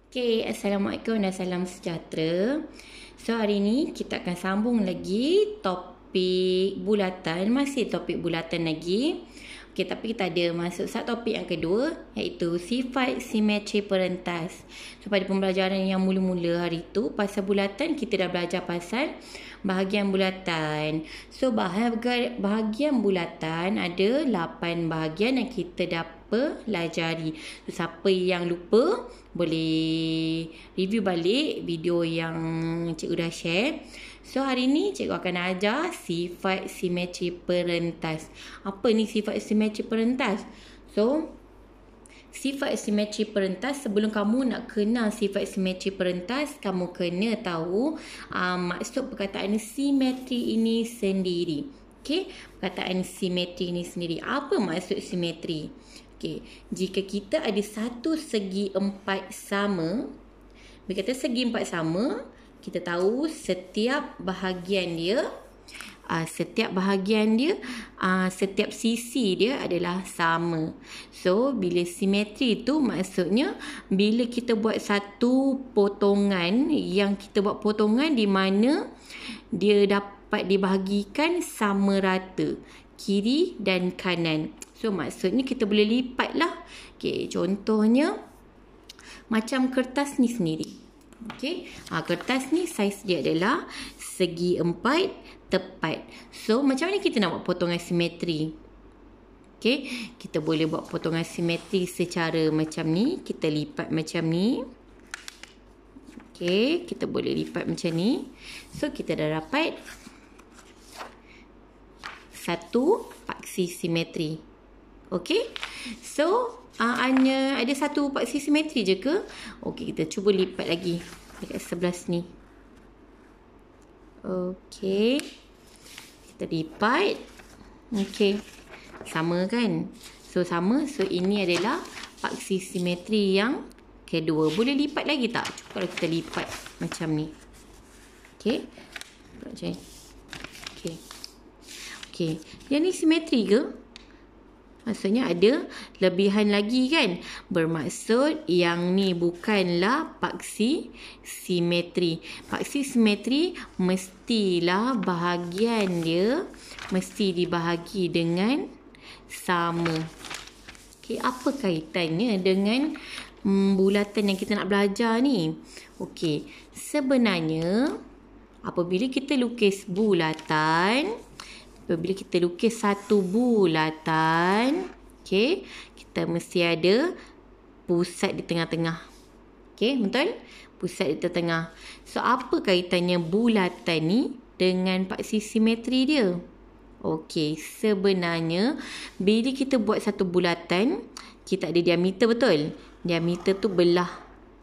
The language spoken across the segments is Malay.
Okay, Assalamualaikum dan salam sejahtera. So, hari ni kita akan sambung lagi topik bulatan. Masih topik bulatan lagi. Okay, tapi kita ada masuk satu topik yang kedua, iaitu sifat simetri perentas. So, pada pembelajaran yang mula-mula hari tu, pasal bulatan, kita dah belajar pasal bahagian bulatan. So, bahagian bulatan ada 8 bahagian yang kita dapat pelajari. So, siapa yang lupa boleh review balik video yang cikgu dah share. So, hari ni cikgu akan ajar sifat simetri perentas. Apa ni sifat simetri perentas? So, sifat simetri perentas, sebelum kamu nak kenal sifat simetri perentas, kamu kena tahu maksud perkataan simetri ini sendiri. Okay, perkataan simetri ini sendiri. Apa maksud simetri? Okay, jika kita ada satu segi empat sama, berkata segi empat sama, kita tahu setiap bahagian dia, setiap sisi dia adalah sama. So, bila simetri tu maksudnya bila kita buat satu potongan, yang kita buat potongan di mana dia dapat dibahagikan sama rata, kiri dan kanan. So, maksudnya kita boleh lipat lah. Okay, contohnya macam kertas ni sendiri. Okay, kertas ni saiz dia adalah segi 4 tepat. So, macam mana kita nak buat potongan simetri? Okay, kita boleh buat potongan simetri secara macam ni. Kita lipat macam ni. Okay, kita boleh lipat macam ni. So, kita dah dapat satu paksi simetri. Okay, so hanya ada satu paksi simetri je ke? Okay, kita cuba lipat lagi dekat sebelah sini. Okay, kita lipat. Okay, sama kan? So, sama. So, ini adalah paksi simetri yang kedua. Boleh lipat lagi tak? Cuba kalau kita lipat macam ni. Okay, macam ni. Okay. Okay, yang ni simetri ke? Maksudnya ada lebihan lagi kan? Bermaksud yang ni bukanlah paksi simetri. Paksi simetri mestilah bahagian dia mesti dibahagi dengan sama. Okay, apa kaitannya dengan bulatan yang kita nak belajar ni? Okay, sebenarnya apabila kita lukis bulatan, apabila kita lukis satu bulatan, okay, kita mesti ada pusat di tengah-tengah. Okay, betul? Pusat di tengah. So, apa kaitannya bulatan ni dengan paksi simetri dia? Okay, sebenarnya bila kita buat satu bulatan, kita ada diameter, betul? Diameter tu belah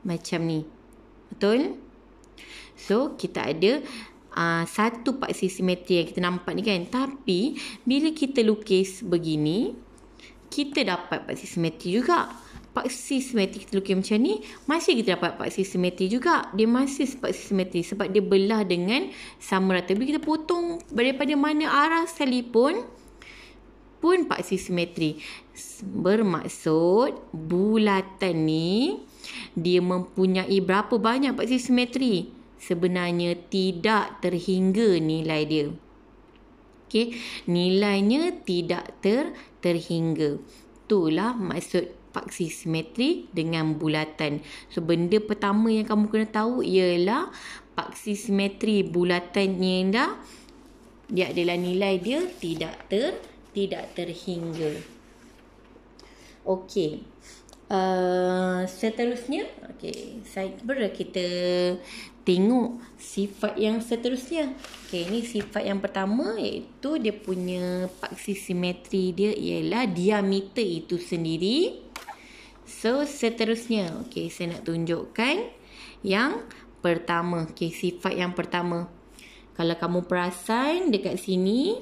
macam ni. Betul? So, kita ada satu paksi simetri yang kita nampak ni kan. Tapi bila kita lukis begini, kita dapat paksi simetri juga. Paksi simetri kita lukis macam ni, masih kita dapat paksi simetri juga. Dia masih paksi simetri sebab dia belah dengan sama rata. Bila kita potong daripada mana arah sekalipun pun paksi simetri. Bermaksud bulatan ni dia mempunyai berapa banyak paksi simetri? Sebenarnya tidak terhingga nilai dia. Okay, nilainya tidak terhingga. Itulah maksud paksi simetri dengan bulatan. So, benda pertama yang kamu kena tahu ialah paksi simetri bulatan dah, dia adalah nilai dia tidak terhingga. Okey. Seterusnya, okey, kita tengok sifat yang seterusnya. Okey, ini sifat yang pertama, iaitu dia punya paksi simetri dia ialah diameter itu sendiri. So, seterusnya, okey, saya nak tunjukkan yang pertama. Okey, sifat yang pertama. Kalau kamu perasan dekat sini,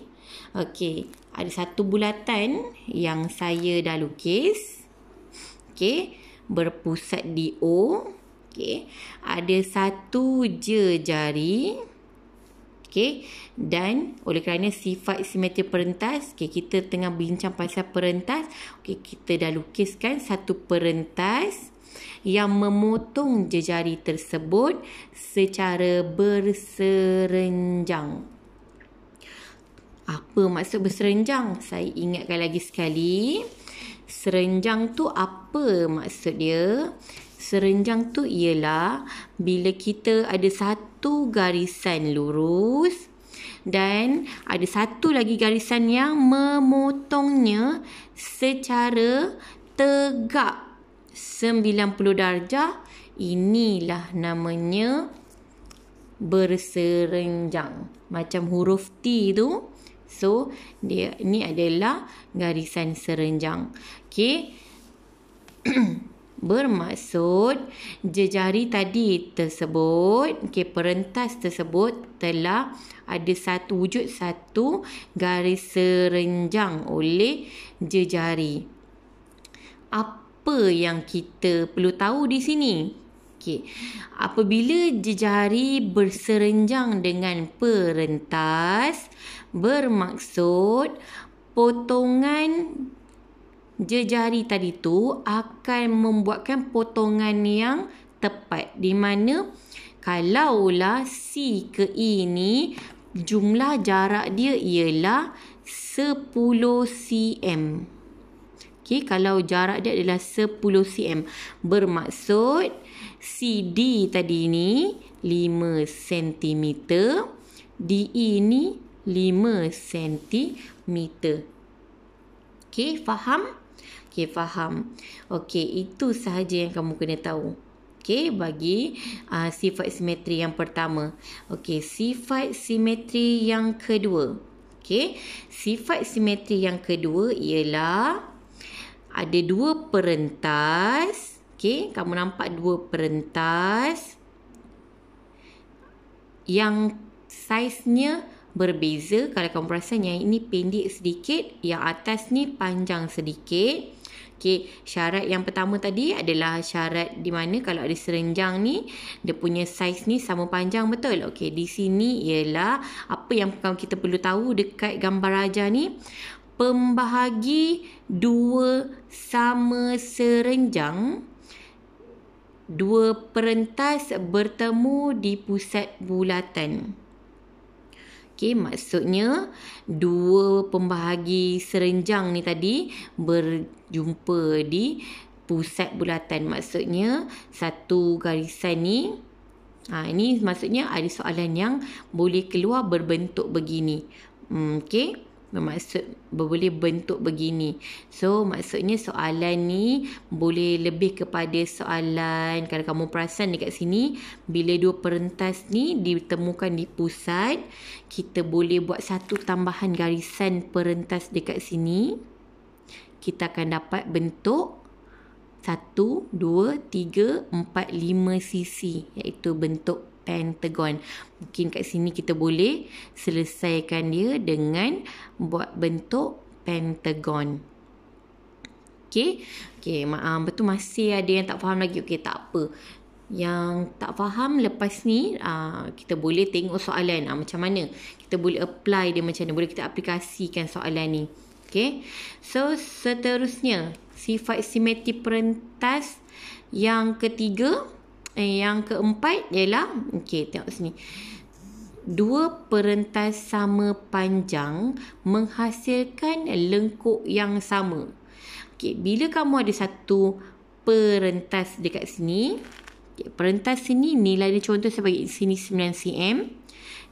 okey, ada satu bulatan yang saya dah lukis. Okey, berpusat di O. Okey, ada satu je jari. Okey, dan oleh kerana sifat simetri perentas, okey, kita tengah bincang pasal perentas. Okey, kita dah lukiskan satu perentas. yang memotong jejari tersebut secara berserenjang. Apa maksud berserenjang? Saya ingatkan lagi sekali. Serenjang tu apa maksud dia? Serenjang tu ialah bila kita ada satu garisan lurus dan ada satu lagi garisan yang memotongnya secara tegak 90 darjah. Inilah namanya berserenjang. Macam huruf T tu. So, ini adalah garisan serenjang. Okey. Bermaksud jejari tadi tersebut, perentas tersebut telah ada wujud satu garis serenjang oleh jejari. Apa yang kita perlu tahu di sini? Apabila jejari berserenjang dengan perentas, bermaksud potongan jejari tadi tu akan membuatkan potongan yang tepat. Di mana kalaulah C ke E ni jumlah jarak dia ialah 10 cm. Kalau jarak dia adalah 10 cm, bermaksud CD tadi ni 5 cm, DE ni 5 cm. Faham? Faham. Itu sahaja yang kamu kena tahu. Bagi sifat simetri yang pertama. Sifat simetri yang kedua. Sifat simetri yang kedua ialah ada dua perentas. Kamu nampak dua perentas yang saiznya berbeza. Kalau kamu perasan, yang ini pendek sedikit, yang atas ni panjang sedikit. Syarat yang pertama tadi adalah syarat di mana kalau ada serenjang ni, dia punya saiz ni sama panjang, betul? Di sini ialah apa yang kita perlu tahu dekat gambar rajah ni. Pembahagi dua sama serenjang, dua perentas bertemu di pusat bulatan. Maksudnya dua pembahagi serenjang ni tadi berjumpa di pusat bulatan. Maksudnya satu garisan ni, ini maksudnya ada soalan yang boleh keluar berbentuk begini. Bermaksud boleh bentuk begini. So, maksudnya soalan ni boleh lebih kepada soalan, kalau kamu perasan dekat sini, bila dua perentas ni ditemukan di pusat, kita boleh buat satu tambahan garisan perentas dekat sini. Kita akan dapat bentuk 1, 2, 3, 4, 5 sisi, iaitu bentuk pentagon. Mungkin kat sini kita boleh selesaikan dia dengan buat bentuk pentagon. Betul, masih ada yang tak faham lagi. Tak apa. Yang tak faham lepas ni, kita boleh tengok soalan macam mana. Kita boleh apply dia macam mana. Boleh kita aplikasikan soalan ni. So, seterusnya, sifat simetri perentas yang ketiga. Yang keempat ialah, tengok sini. Dua perentas sama panjang menghasilkan lengkuk yang sama. Bila kamu ada satu perentas dekat sini, perentas sini nilai dia contoh sebagai sini 9 cm.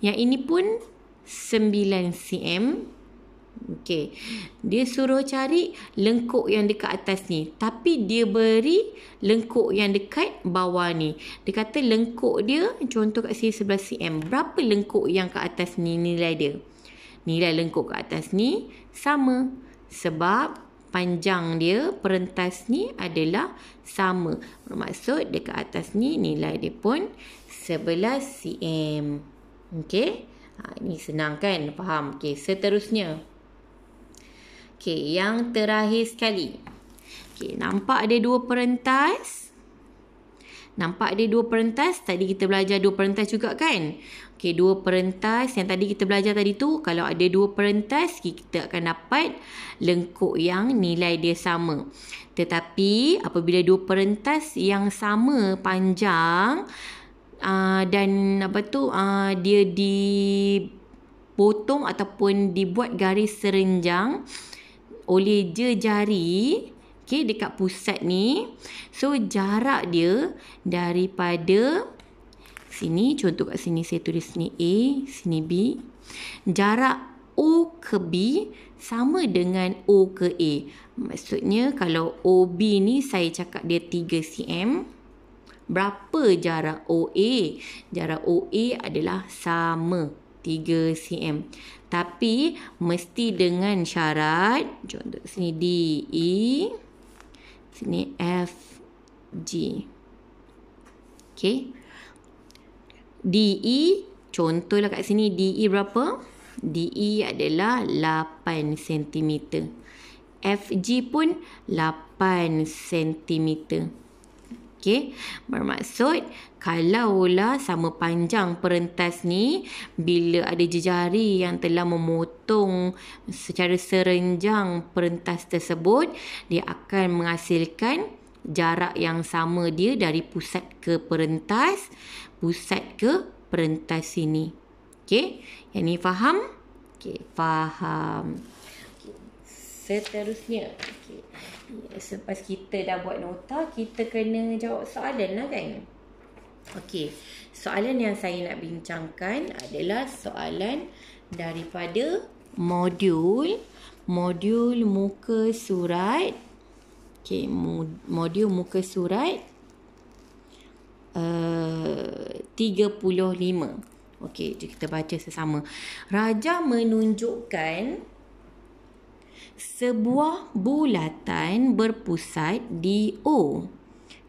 Yang ini pun 9 cm. Dia suruh cari lengkuk yang dekat atas ni, tapi dia beri lengkuk yang dekat bawah ni. Dia kata lengkuk dia contoh kat sini 11 cm. Berapa lengkuk yang kat atas ni nilai dia? Nilai lengkuk kat atas ni sama, sebab panjang dia perentas ni adalah sama. Bermaksud dekat atas ni nilai dia pun 11 cm. Ini senang kan? Faham? Seterusnya. Yang terakhir sekali. Nampak ada dua perentas? Tadi kita belajar dua perentas juga kan? Okey, dua perentas yang tadi kita belajar tadi tu, kalau ada dua perentas, kita akan dapat lengkuk yang nilai dia sama. Tetapi apabila dua perentas yang sama panjang dan dia dipotong ataupun dibuat garis serenjang oleh jari, okey, dekat pusat ni. So jarak dia daripada sini, contoh kat sini saya tulis sini A, sini B. Jarak O ke B sama dengan O ke A. Maksudnya kalau OB ni saya cakap dia 3 cm. Berapa jarak OA? Jarak OA adalah sama 3 cm. Tapi mesti dengan syarat, contoh sini DE, sini FG. Okey. DE, contohlah kat sini DE berapa? DE adalah 8 cm. FG pun 8 cm. Okey, bermaksud kalaulah sama panjang perentas ni, bila ada jejari yang telah memotong secara serenjang perentas tersebut, dia akan menghasilkan jarak yang sama dia dari pusat ke perentas, pusat ke perentas sini. Okey, yang ni faham? Okey, faham. Okay. Seterusnya, okey. Selepas kita dah buat nota, kita kena jawab soalan lah kan? Okey, soalan yang saya nak bincangkan adalah soalan daripada modul muka surat. Okey, modul muka surat 35. Okey, kita baca sesama. Raja menunjukkan sebuah bulatan berpusat di O.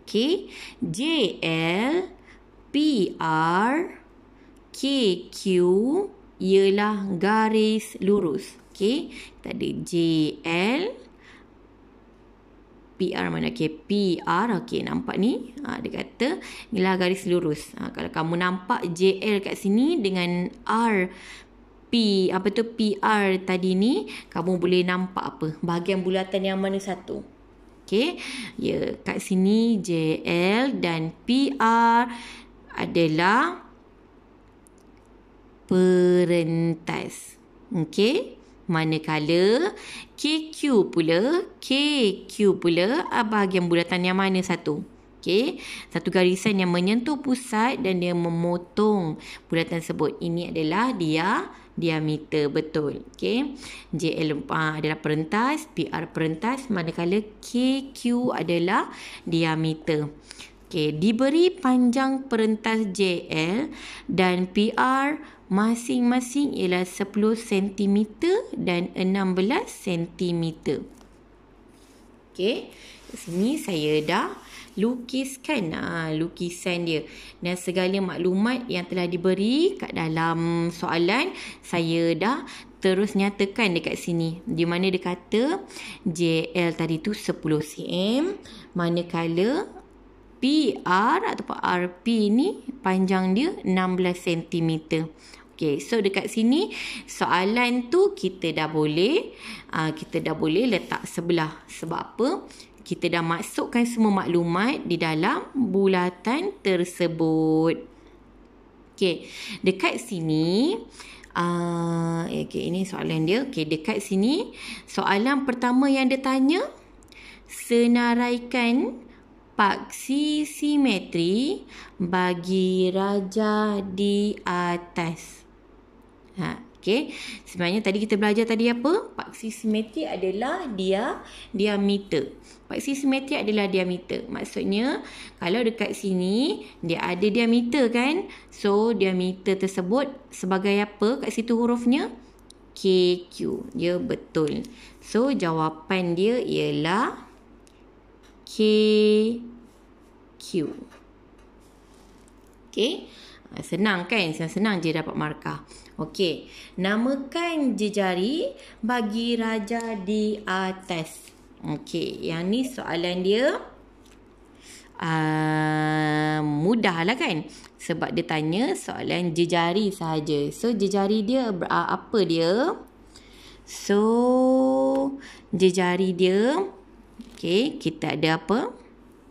Okey, JL, PR, KQ ialah garis lurus. Okey, kita ada JL, PR mana? Okey, PR. Okey, nampak ni? Dia kata inilah garis lurus. Kalau kamu nampak JL kat sini dengan R PR tadi ni, kamu boleh nampak apa? Bahagian bulatan yang mana satu? Okey, ya, kat sini JL dan PR adalah perentas. Okey, manakala KQ pula bahagian bulatan yang mana satu? Okey, satu garisan yang menyentuh pusat dan dia memotong bulatan tersebut. Ini adalah diameter, betul. Okey, JL adalah perentas, PR perentas, manakala KQ adalah diameter. Okey, diberi panjang perentas JL dan PR masing-masing ialah 10 cm dan 16 cm. Okey, di sini saya dah lukiskan lukisan dia dan segala maklumat yang telah diberi kat dalam soalan saya dah terus nyatakan dekat sini, di mana dia kata JL tadi tu 10 cm, manakala PR ataupun RP ni panjang dia 16 cm. Okey, so dekat sini soalan tu kita dah boleh letak sebelah. Sebab apa? Kita dah masukkan semua maklumat di dalam bulatan tersebut. Okey, dekat sini ini soalan dia. Okey, dekat sini soalan pertama yang dia tanya, senaraikan paksi simetri bagi raja di atas. Okey, sebenarnya tadi kita belajar tadi apa? Paksi simetri adalah diameter. Paksi simetri adalah diameter. Maksudnya kalau dekat sini dia ada diameter kan? So diameter tersebut sebagai apa kat situ hurufnya? KQ. Ya, betul. So jawapan dia ialah KQ. Okey. Senang kan? Senang je dapat markah. Okey. Namakan jejari bagi raja di atas. Okey. Yang ni soalan dia mudah lah kan. Sebab dia tanya soalan jejari sahaja. So, jejari dia apa dia? So, jejari dia, okay, kita ada apa?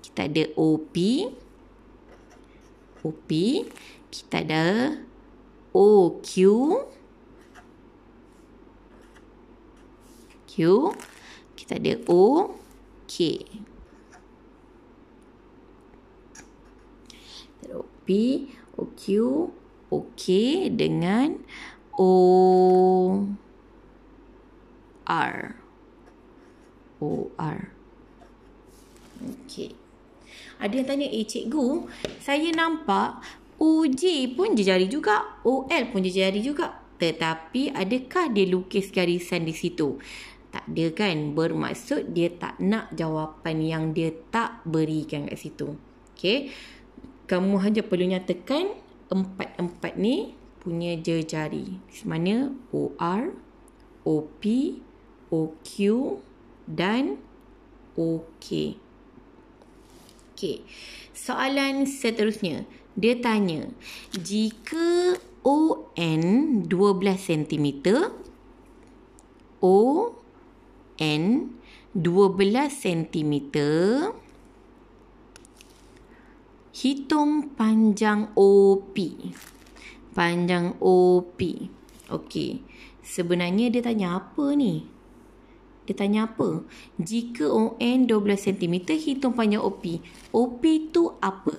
Kita ada OP. Kita ada OQ. Kita ada OK. OP, OQ, OK dengan OR. Okey. Ada yang tanya, cikgu, saya nampak OJ pun jejari juga, OL pun jejari juga. Tetapi adakah dia lukis garisan di situ? Tak ada kan? Bermaksud dia tak nak jawapan yang dia tak berikan kat situ. Okey. Kamu hanya perlu nyatakan empat ni punya jejari. Di mana? OR, OP, OQ dan OK. Okey. Soalan seterusnya. Dia tanya, jika ON 12 cm, ON 12 cm, hitung panjang OP. Panjang OP. Okey. Sebenarnya dia tanya apa ni? Dia tanya apa? Jika ON 12 cm, hitung panjang OP. OP tu apa?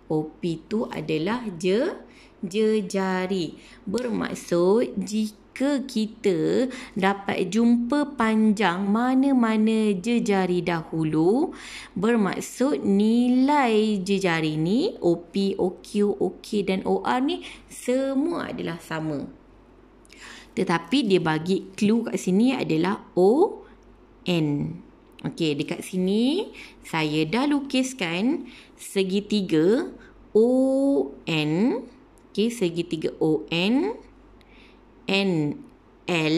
OP tu adalah jejari. Bermaksud jika kita dapat jumpa panjang mana-mana jejari dahulu, bermaksud nilai jejari ni, OP, OQ, OK dan OR ni semua adalah sama. Tetapi dia bagi clue kat sini adalah ON. Okey, dekat sini saya dah lukiskan segitiga ON. Okey, segitiga ON, NL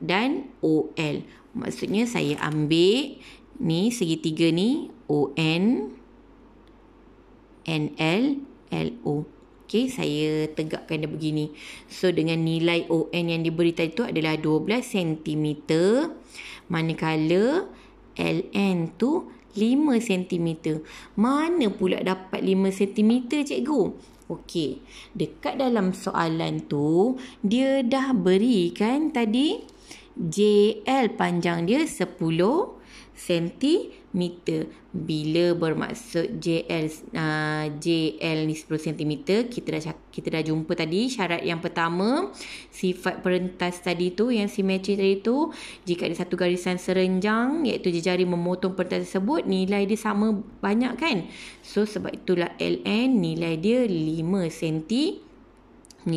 dan OL. Maksudnya saya ambil ni segitiga ni ON, NL, LO. Okey, saya tegakkan dia begini. So, dengan nilai ON yang diberi tadi tu adalah 12 cm. Manakala LN tu 5 cm. Mana pula dapat 5 cm, cikgu? Okey, dekat dalam soalan tu, dia dah berikan tadi JL panjang dia 10 cm. Bila bermaksud JL ni 10 cm, kita dah jumpa tadi syarat yang pertama, sifat perentas tadi tu, yang simetri tadi tu, jika ada satu garisan serenjang iaitu jejari memotong perentas tersebut, nilai dia sama banyak kan? So sebab itulah LN nilai dia 5 cm.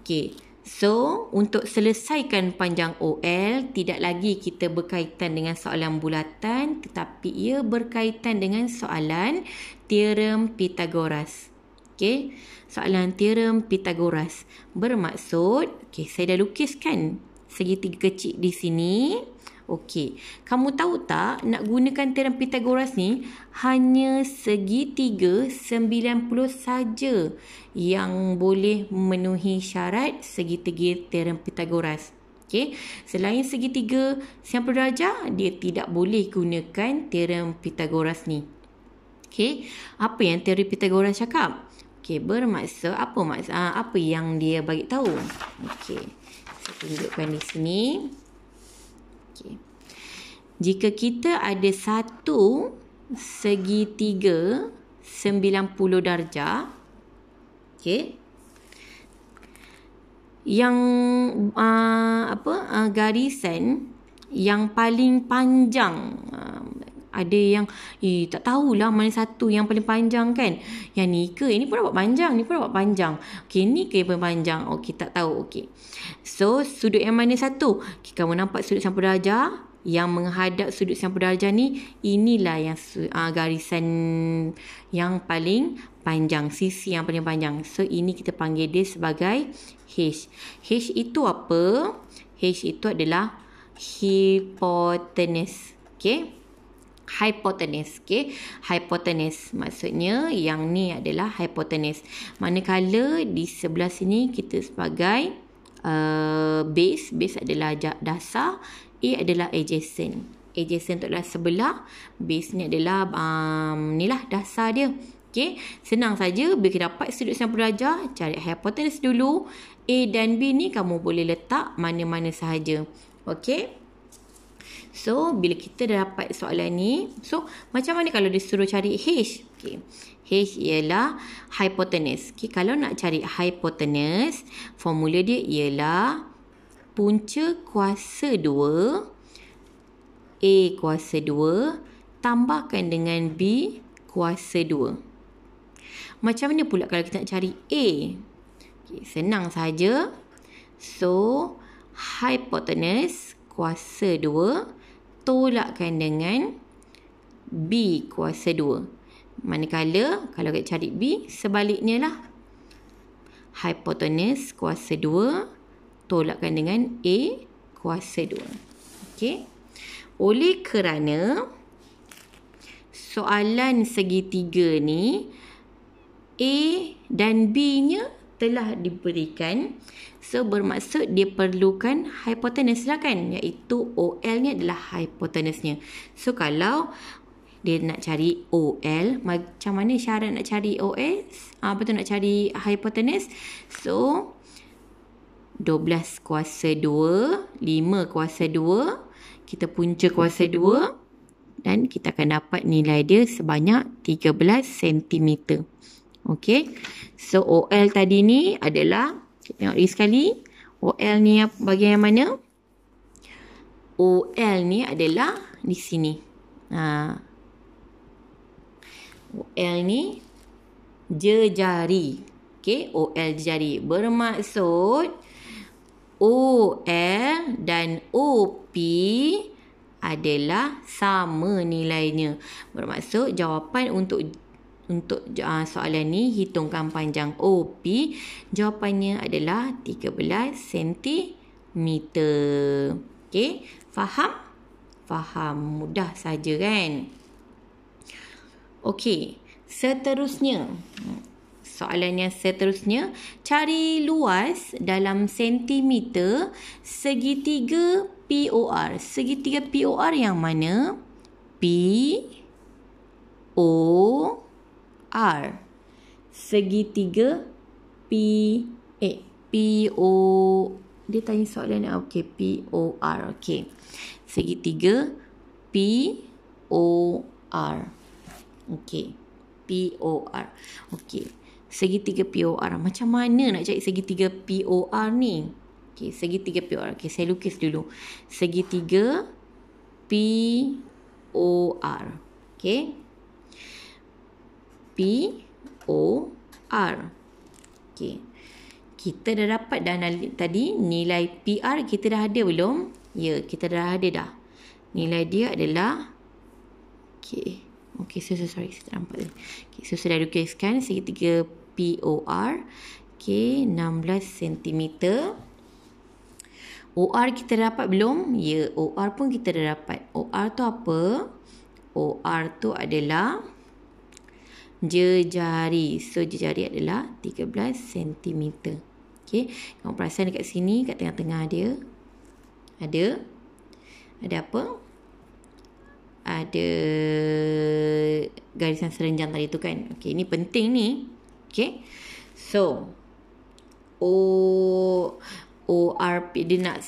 Okey. So, untuk selesaikan panjang OL, tidak lagi kita berkaitan dengan soalan bulatan, tetapi ia berkaitan dengan soalan teorem Pythagoras. Okey, soalan teorem Pythagoras. Bermaksud, okey, saya dah lukiskan segitiga kecil di sini. Okey, kamu tahu tak, nak gunakan teorem Pythagoras ni hanya segitiga 90 saja yang boleh memenuhi syarat segitiga teorem Pythagoras. Okey, selain segitiga 90 darjah, dia tidak boleh gunakan teorem Pythagoras ni. Okey, apa yang teori Pythagoras cakap? Okey, bermaksud apa yang dia bagi tahu? Okey, saya tunjukkan di sini. Okay. Jika kita ada satu segitiga 90 darjah, okay, yang garisan yang paling panjang, ada yang tak tahulah mana satu yang paling panjang kan. Yang ni ke, ini pun dapat panjang, ni pun dapat panjang. Okey, ni ke yang paling panjang? Okey, tak tahu. Okey. So, sudut yang mana satu? Okay, kamu nampak sudut 90 darjah yang menghadap sudut 90 darjah ni, inilah yang garisan yang paling panjang, sisi yang paling panjang. So, ini kita panggil dia sebagai H. H itu apa? H itu adalah hipotenus. Okey. hypotenuse. Okay, hypotenuse maksudnya yang ni adalah hypotenuse. Manakala di sebelah sini kita sebagai base. Base adalah dasar. A adalah adjacent. Adjacent tu adalah sebelah. Base ni adalah ni lah dasar dia. Okay, senang saja. Bila kita dapat sudut 90 darjah, cari hypotenuse dulu. A dan B ni kamu boleh letak mana-mana sahaja. Okay. So, bila kita dah dapat soalan ni, so macam mana kalau dia suruh cari H? Okay. H ialah hypotenuse. Okay, kalau nak cari hypotenuse, formula dia ialah punca kuasa 2, A kuasa 2, tambahkan dengan B kuasa 2. Macam mana pula kalau kita nak cari A? Okay, senang saja. So, hypotenuse kuasa 2 tolakkan dengan B kuasa 2. Manakala kalau kita cari B, sebaliknya lah. Hypotenuse kuasa 2 tolakkan dengan A kuasa 2. Okey. Oleh kerana soalan segitiga ni A dan B-nya telah diberikan, so bermaksud dia perlukan hypotenuse lah kan, iaitu OL ni adalah hypotenuse-nya. So kalau dia nak cari OL, macam mana syarat nak cari OL? Betul nak cari hypotenuse. So 12 kuasa 2, 5 kuasa 2, kita punca kuasa 2 dan kita akan dapat nilai dia sebanyak 13 cm. Okey. So OL tadi ni adalah, kita tengok lagi sekali, OL ni bahagian mana? OL ni adalah di sini. OL ni jejari. Okey, OL jejari. Bermaksud OL dan OP adalah sama nilainya. Bermaksud jawapan untuk soalan ni, hitungkan panjang OP, jawapannya adalah 13 cm. Okey, faham? Faham, mudah saja kan? Okey, seterusnya. Soalan yang seterusnya, cari luas dalam sentimeter segitiga POR. Segitiga POR yang mana? POR. Segitiga PO. Dia tanya soalan ni. Okey, POR. Okey. Segitiga POR. Okey. POR. Okey. Segitiga POR. Macam mana nak cari segitiga POR ni? Okey, segitiga POR. Okey, saya lukis dulu. Segitiga POR. Okey. POR. Okey. Kita dah dapat dah tadi nilai PR kita dah ada belum? Ya, kita dah ada dah. Nilai dia adalah okey. Okey, sorry saya tak nampak. Okey, so saya dah lukiskan segitiga POR. Okey, 16 cm. OR kita dah dapat belum? Ya, OR pun kita dah dapat. OR tu apa? OR tu adalah jejari. So, jejari adalah 13 cm. Okey, kamu perasan dekat sini, kat tengah-tengah dia. Ada apa? Ada garisan serenjang tadi tu kan. Okey, ni penting ni. Okey. So, ORP dia nak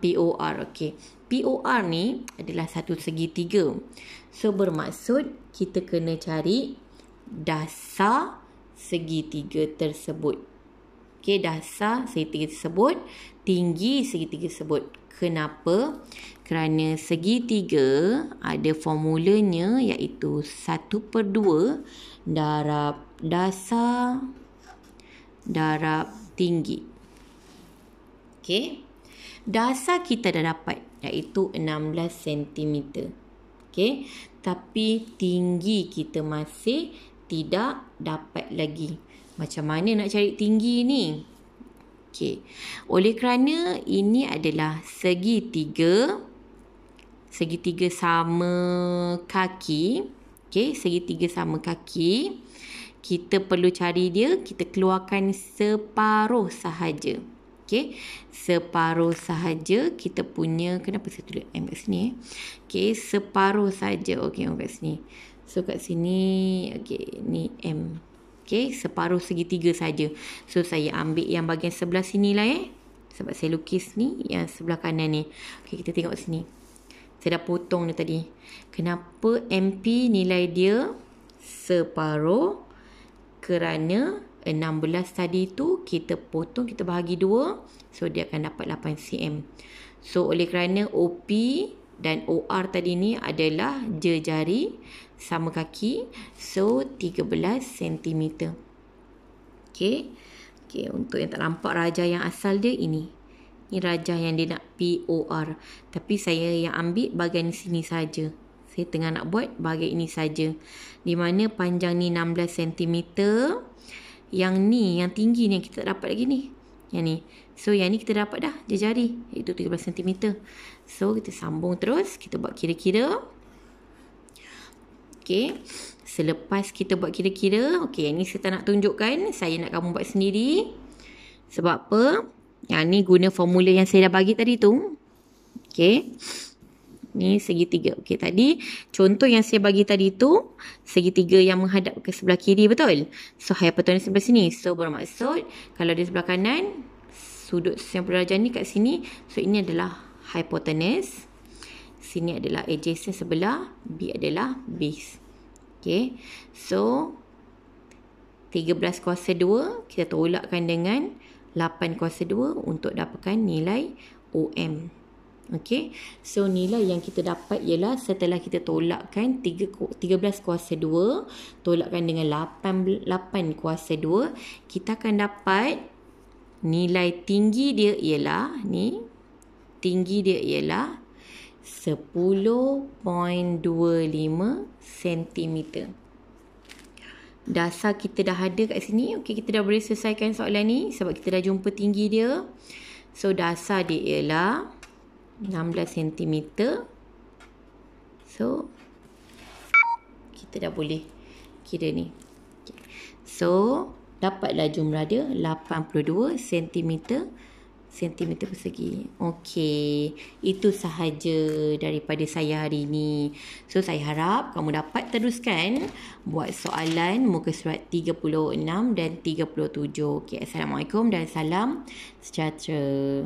POR. Okey. POR ni adalah satu segitiga. So, bermaksud kita kena cari dasar segitiga tersebut. Okey, dasar segitiga tersebut, tinggi segitiga tersebut. Kenapa? Kerana segitiga ada formulanya, iaitu 1/2 darab dasar darab tinggi. Okey. Dasar kita dah dapat, iaitu 16 cm. Okey. Tapi tinggi kita masih tidak dapat lagi. Macam mana nak cari tinggi ni? Okey. Oleh kerana ini adalah segitiga, segitiga sama kaki. Okey, segitiga sama kaki. Kita perlu cari dia, kita keluarkan separuh sahaja. Okey, separuh sahaja kita punya, kenapa saya tulis M kat sini? Okey, separuh sahaja. Okey, kat sini. So kat sini, okey, ni M. Okey, separuh segitiga saja. So saya ambil yang bahagian sebelah sini lah sebab saya lukis ni yang sebelah kanan ni. Okey, kita tengok sini. Saya dah potong ni tadi. Kenapa MP nilai dia separuh? Kerana 16 tadi tu kita potong, kita bahagi 2. So dia akan dapat 8 cm. So oleh kerana OP dan OR tadi ni adalah jari sama kaki. So 13 cm. Okay. Okay, untuk yang tak nampak rajah yang asal dia ini. Ini rajah yang dia nak POR. Tapi saya yang ambil bahagian sini saja. Saya tengah nak buat bahagian ini saja. Di mana panjang ni 16 cm. Yang ni, yang tinggi ni yang kita tak dapat lagi ni. Yang ni. So yang ni kita dapat dah jari. Iaitu 13 cm. So kita sambung terus. Kita buat kira-kira. Okay. Selepas kita buat kira-kira. Okay, yang ni saya tak nak tunjukkan. Saya nak kamu buat sendiri. Sebab apa? Yang ni guna formula yang saya dah bagi tadi tu. Okay. Ni segitiga. Okey, tadi contoh yang saya bagi tadi tu segitiga yang menghadap ke sebelah kiri, betul? So hypotenuse sebelah sini. So bermaksud kalau di sebelah kanan sudut 90 darjah ni kat sini, so ini adalah hypotenuse. Sini adalah adjacent sebelah, B adalah base. Okey. So 13 kuasa 2 kita tolakkan dengan 8 kuasa 2 untuk dapatkan nilai OM. Okey, so nilai yang kita dapat ialah setelah kita tolakkan 13 kuasa 2 tolakkan dengan 8 kuasa 2, kita akan dapat nilai tinggi dia ialah ni, tinggi dia ialah 10.25 cm. Dasar kita dah ada kat sini. Okey, kita dah boleh selesaikan soalan ni sebab kita dah jumpa tinggi dia. So dasar dia ialah 16 cm. So kita dah boleh kira ni. So dapatlah jumlah dia 82 cm persegi. Okey, itu sahaja daripada saya hari ini. So saya harap kamu dapat teruskan buat soalan muka surat 36 dan 37. Okey, assalamualaikum dan salam sejahtera.